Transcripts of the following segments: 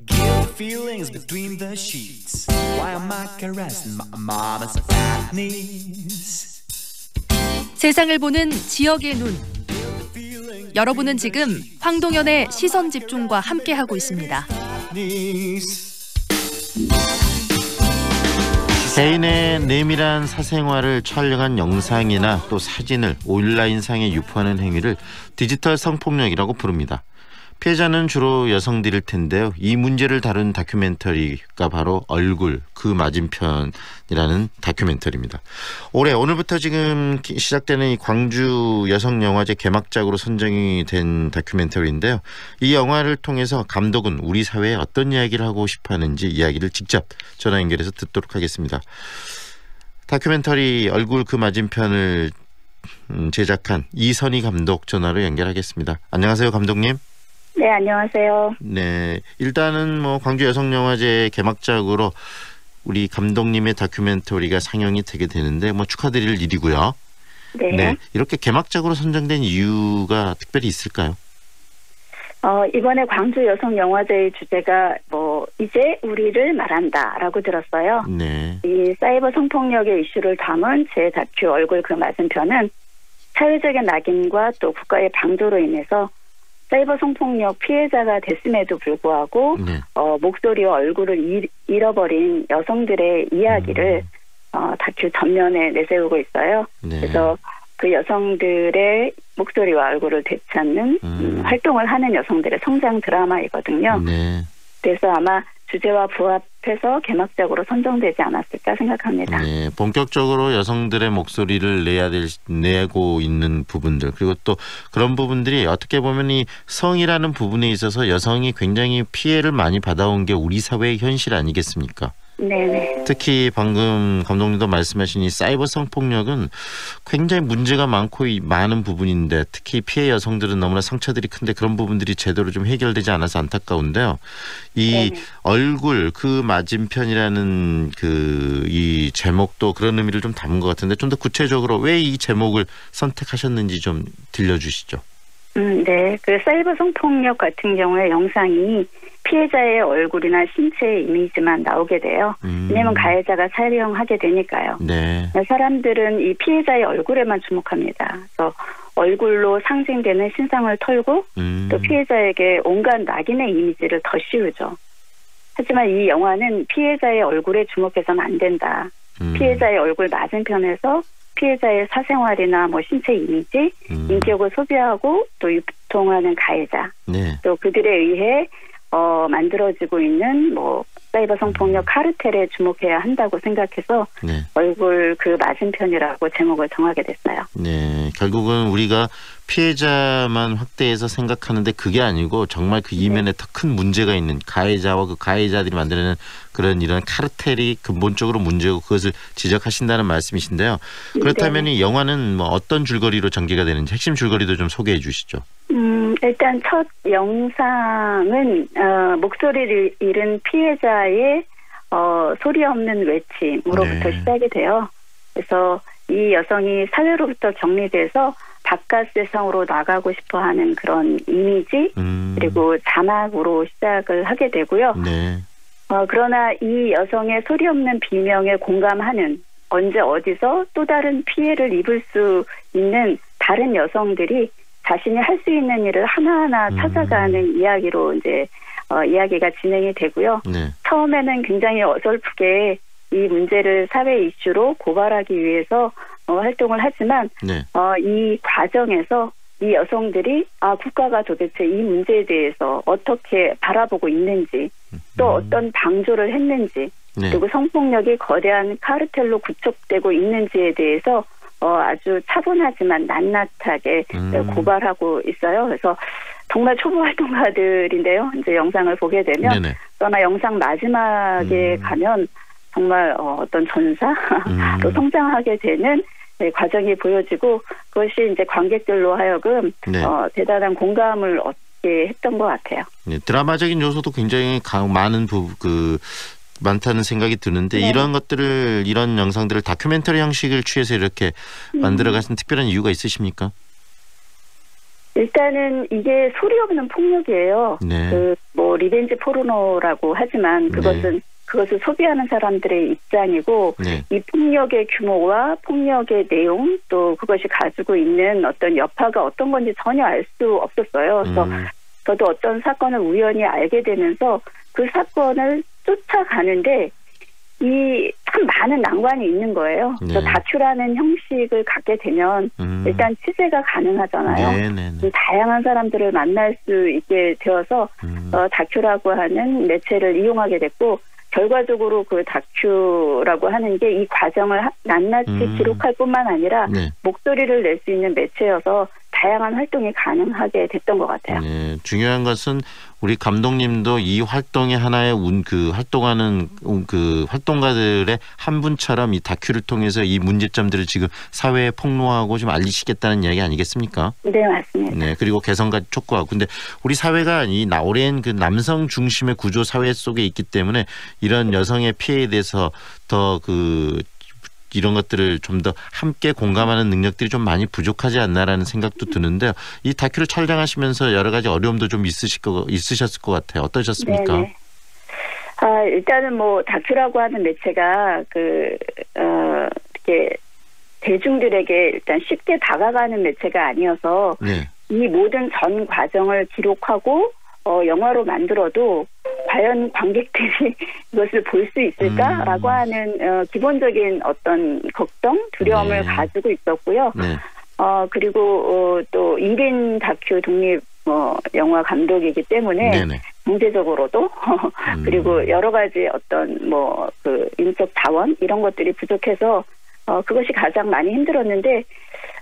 Guilty feelings between the sheets. Why am I caressing my mama's fat knees? 세상을 보는 지역의 눈. 여러분은 지금 황동연의 시선 집중과 함께하고 있습니다. 개인의 내밀한 사생활을 촬영한 영상이나 또 사진을 온라인상에 유포하는 행위를 디지털 성폭력이라고 부릅니다. 피해자는 주로 여성들일 텐데요. 이 문제를 다룬 다큐멘터리가 바로 얼굴 그 맞은편이라는 다큐멘터리입니다. 오늘부터 지금 시작되는 이 광주 여성영화제 개막작으로 선정이 된 다큐멘터리인데요. 이 영화를 통해서 감독은 우리 사회에 어떤 이야기를 하고 싶어하는지 이야기를 직접 전화 연결해서 듣도록 하겠습니다. 다큐멘터리 얼굴 그 맞은편을 제작한 이선희 감독 전화로 연결하겠습니다. 안녕하세요, 감독님. 네, 안녕하세요. 네, 일단은 광주 여성영화제 개막작으로 우리 감독님의 다큐멘터리가 상영이 되게 되는데 축하드릴 일이고요. 네. 이렇게 개막작으로 선정된 이유가 특별히 있을까요? 이번에 광주 여성영화제의 주제가 이제 우리를 말한다라고 들었어요. 네. 이 사이버 성폭력의 이슈를 담은 제 다큐 얼굴 그 맞은편은 사회적인 낙인과 또 국가의 방조로 인해서 사이버 성폭력 피해자가 됐음에도 불구하고 네. 목소리와 얼굴을 잃어버린 여성들의 이야기를 다큐 전면에 내세우고 있어요. 네. 그래서 그 여성들의 목소리와 얼굴을 되찾는 활동을 하는 여성들의 성장 드라마이거든요. 네. 그래서 아마 주제와 부합해서 개막작으로 선정되지 않았을까 생각합니다. 네, 본격적으로 여성들의 목소리를 내고 있는 부분들, 그리고 또 그런 부분들이 어떻게 보면 이 성이라는 부분에 있어서 여성이 굉장히 피해를 많이 받아온 게 우리 사회의 현실 아니겠습니까? 네네. 특히 방금 감독님도 말씀하신 이 사이버 성폭력은 굉장히 문제가 많은 부분인데 특히 피해 여성들은 너무나 상처들이 큰데 그런 부분들이 제대로 좀 해결되지 않아서 안타까운데요. 이 네네. 얼굴 그 맞은편이라는 이 제목도 그런 의미를 좀 담은 것 같은데 좀 더 구체적으로 왜 이 제목을 선택하셨는지 좀 들려주시죠. 네. 그 사이버 성폭력 같은 경우에 영상이 피해자의 얼굴이나 신체의 이미지만 나오게 돼요. 왜냐하면 가해자가 촬영하게 되니까요. 네. 사람들은 이 피해자의 얼굴에만 주목합니다. 그래서 얼굴로 상징되는 신상을 털고 또 피해자에게 온갖 낙인의 이미지를 더 씌우죠. 하지만 이 영화는 피해자의 얼굴에 주목해서는 안 된다. 피해자의 얼굴 맞은편에서 피해자의 사생활이나 신체 이미지, 인격을 소비하고 또 유통하는 가해자, 네. 또 그들에 의해 만들어지고 있는 사이버 성폭력 카르텔에 주목해야 한다고 생각해서 네. 얼굴 그 맞은편이라고 제목을 정하게 됐어요. 네, 결국은 우리가 피해자만 확대해서 생각하는데 그게 아니고 정말 그 이면에 더 큰 문제가 있는 가해자와 그 가해자들이 만드는 이런 카르텔이 근본적으로 문제고 그것을 지적하신다는 말씀이신데요. 그렇다면 이 영화는 어떤 줄거리로 전개가 되는지 핵심 줄거리도 좀 소개해 주시죠. 일단 첫 영상은 목소리를 잃은 피해자의 소리 없는 외침으로부터 네. 시작이 돼요. 그래서 이 여성이 사회로부터 격리돼서 바깥 세상으로 나가고 싶어하는 그런 이미지 그리고 자막으로 시작을 하게 되고요. 네. 그러나 이 여성의 소리 없는 비명에 공감하는 언제 어디서 또 다른 피해를 입을 수 있는 다른 여성들이 자신이 할 수 있는 일을 하나하나 찾아가는 이야기로 이제 이야기가 진행이 되고요. 네. 처음에는 굉장히 어설프게 이 문제를 사회 이슈로 고발하기 위해서 활동을 하지만 네. 이 과정에서 이 여성들이 국가가 도대체 이 문제에 대해서 어떻게 바라보고 있는지 또 어떤 방조를 했는지 네. 그리고 성폭력이 거대한 카르텔로 구축되고 있는지에 대해서 아주 차분하지만 낱낱하게 고발하고 있어요. 그래서 정말 초보 활동가들인데요. 이제 영상을 보게 되면 네네. 그러나 영상 마지막에 가면 정말 어떤 전사로 성장하게 되는 과정이 보여지고 그것이 이제 관객들로 하여금 네. 대단한 공감을 얻게 했던 것 같아요. 네, 드라마적인 요소도 굉장히 많다는 생각이 드는데 네. 이런 영상들을 다큐멘터리 형식을 취해서 이렇게 만들어가신 특별한 이유가 있으십니까? 일단은 이게 소리 없는 폭력이에요. 네. 그 뭐 리벤지 포르노라고 하지만 그것을 소비하는 사람들의 입장이고 네. 이 폭력의 규모와 폭력의 내용 또 그것이 가지고 있는 어떤 여파가 어떤 건지 전혀 알 수 없었어요. 그래서 저도 어떤 사건을 우연히 알게 되면서 그 사건을 쫓아가는데 이 참 많은 난관이 있는 거예요. 네. 그래서 다큐라는 형식을 갖게 되면 일단 취재가 가능하잖아요. 네. 다양한 사람들을 만날 수 있게 되어서 다큐라고 하는 매체를 이용하게 됐고 결과적으로 그 다큐라고 하는 게 이 과정을 낱낱이 기록할 뿐만 아니라 네. 목소리를 낼 수 있는 매체여서 다양한 활동이 가능하게 됐던 것 같아요. 네, 중요한 것은 우리 감독님도 이 활동의 하나의 활동하는 그 활동가들의 한 분처럼 이 다큐를 통해서 이 문제점들을 지금 사회에 폭로하고 좀 알리시겠다는 이야기 아니겠습니까? 네, 맞습니다. 네, 그리고 개선까지 촉구하고. 근데 우리 사회가 이 오랜 그 남성 중심의 구조 사회 속에 있기 때문에 이런 여성의 피해에 대해서 더 이런 것들을 좀 더 함께 공감하는 능력들이 좀 많이 부족하지 않나라는 생각도 드는데요. 이 다큐를 촬영하시면서 여러 가지 어려움도 좀 있으셨을 것 같아요. 어떠셨습니까? 네네. 일단은 뭐 다큐라고 하는 매체가 이렇게 대중들에게 일단 쉽게 다가가는 매체가 아니어서 네. 이 모든 전 과정을 기록하고 영화로 만들어도 과연 관객들이 이것을 볼 수 있을까라고 하는 기본적인 어떤 걱정, 두려움을 네. 가지고 있었고요. 네. 그리고 또 1인 다큐 독립 영화 감독이기 때문에 네네. 경제적으로도 그리고 여러 가지 어떤 그 인적 자원 이런 것들이 부족해서 그것이 가장 많이 힘들었는데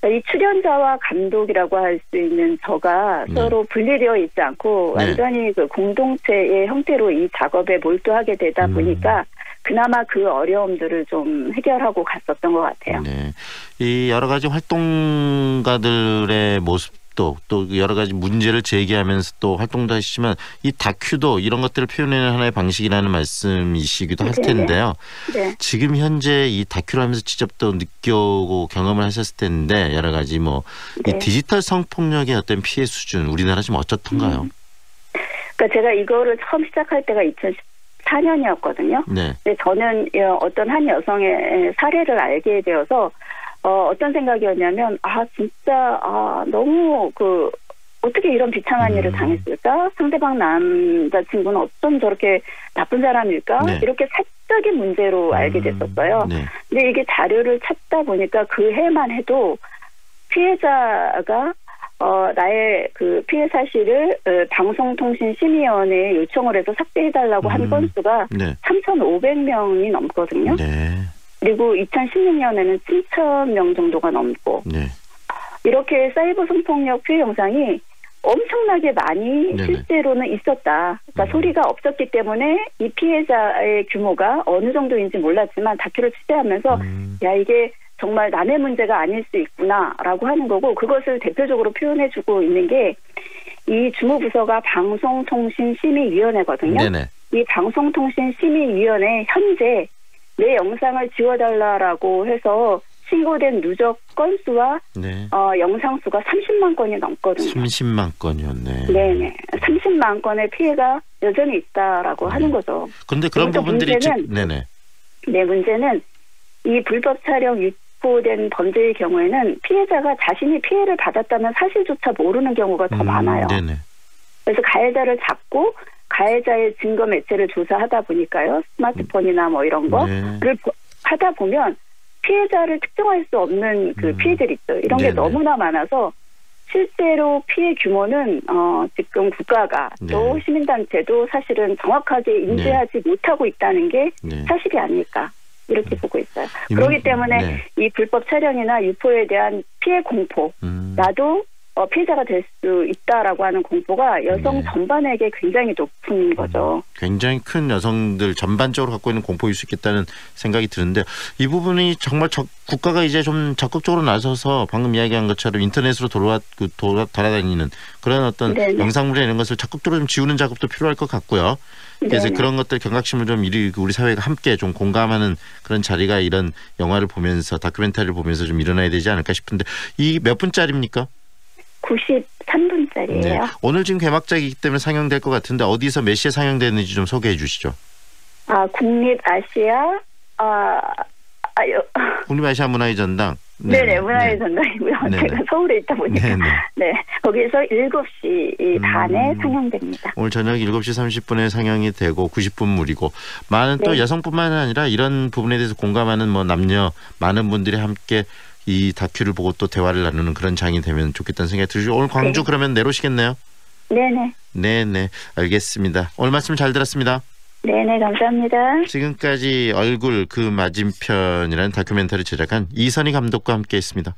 이 출연자와 감독이라고 할 수 있는 저가 서로 분리되어 있지 않고 완전히 그 공동체의 형태로 이 작업에 몰두하게 되다 보니까 그나마 그 어려움들을 좀 해결하고 갔었던 것 같아요. 네, 이 여러 가지 활동가들의 모습도 또 여러 가지 문제를 제기하면서 또 활동도 하시지만 이 다큐도 이런 것들을 표현하는 하나의 방식이라는 말씀이시기도 할 텐데요. 네. 지금 현재 이 다큐를 하면서 직접 또 느끼고 경험을 하셨을 텐데 여러 가지 이 디지털 성폭력의 어떤 피해 수준 우리나라 지금 어떻던가요? 그러니까 제가 이거를 처음 시작할 때가 2014년이었거든요. 네. 근데 저는 어떤 한 여성의 사례를 알게 되어서 어떤 생각이었냐면 진짜 너무 어떻게 이런 비참한 일을 당했을까? 상대방 남자친구는 어쩜 저렇게 나쁜 사람일까? 네. 이렇게 사적인 문제로 알게 됐었어요. 네. 근데 이게 자료를 찾다 보니까 그 해만 해도 피해자가 나의 그 피해 사실을 방송통신심의위원회에 요청을 해서 삭제해달라고 한 건수가 네. 3,500명이 넘거든요. 네. 그리고 2016년에는 7,000명 정도가 넘고 네. 이렇게 사이버 성폭력 피해 영상이 엄청나게 많이 네네. 실제로는 있었다. 그러니까 소리가 없었기 때문에 이 피해자의 규모가 어느 정도인지 몰랐지만 다큐를 취재하면서 야 이게 정말 남의 문제가 아닐 수 있구나라고 하는 거고 그것을 대표적으로 표현해주고 있는 게 이 주무부서가 방송통신심의위원회거든요. 네네. 이 방송통신심의위원회 현재 내 영상을 지워달라라고 해서 신고된 누적 건수와 네. 영상 수가 30만 건이 넘거든요. 30만 건이었네. 네네. 30만 건의 피해가 여전히 있다라고 하는 거죠. 그런데 그런 부분들이 네네. 네, 문제는 이 불법 촬영 유포된 범죄의 경우에는 피해자가 자신이 피해를 받았다는 사실조차 모르는 경우가 더 많아요. 네네. 그래서 가해자를 잡고 가해자의 증거 매체를 조사하다 보니까요. 스마트폰이나 이런 거를 하다 보면 피해자를 특정할 수 없는 그 피해들이 있어요. 이런 게 너무나 많아서 실제로 피해 규모는 지금 국가가 또 시민단체도 사실은 정확하게 인지하지 못하고 있다는 게 사실이 아닐까 이렇게 보고 있어요. 그렇기 때문에 이 불법 촬영이나 유포에 대한 피해 공포 나도 피해자가 될 수 있다라고 하는 공포가 여성 전반에게 굉장히 높은 거죠. 굉장히 큰 여성들 전반적으로 갖고 있는 공포일 수 있겠다는 생각이 드는데 이 부분이 정말 국가가 이제 좀 적극적으로 나서서 방금 이야기한 것처럼 인터넷으로 돌아다니는 그런 어떤 영상물이나 이런 것을 적극적으로 좀 지우는 작업도 필요할 것 같고요. 그래서 그런 것들 경각심을 좀 우리 사회가 함께 좀 공감하는 그런 자리가 이런 영화를 보면서 다큐멘터리를 보면서 좀 일어나야 되지 않을까 싶은데 이 몇 분짜리입니까? 53분짜리예요. 네. 오늘 지금 개막작이기 때문에 상영될 것 같은데 어디서 몇 시에 상영되는지 좀 소개해 주시죠. 국립아시아 국립아시아 문화의 전당. 네네, 문화의 전당이고요. 네네. 제가 서울에 있다 보니까. 네네. 네, 거기에서 7시 반에 상영됩니다. 오늘 저녁 7시 30분에 상영이 되고 90분물이고 많은 또 네. 여성뿐만 아니라 이런 부분에 대해서 공감하는 뭐 남녀 많은 분들이 함께 이 다큐를 보고 또 대화를 나누는 그런 장이 되면 좋겠다는 생각이 들죠. 오늘 광주 네. 그러면 내려오시겠네요? 네네. 네네, 알겠습니다. 오늘 말씀 잘 들었습니다. 네네, 감사합니다. 지금까지 얼굴 그 맞은편이라는 다큐멘터리 제작한 이선희 감독과 함께했습니다.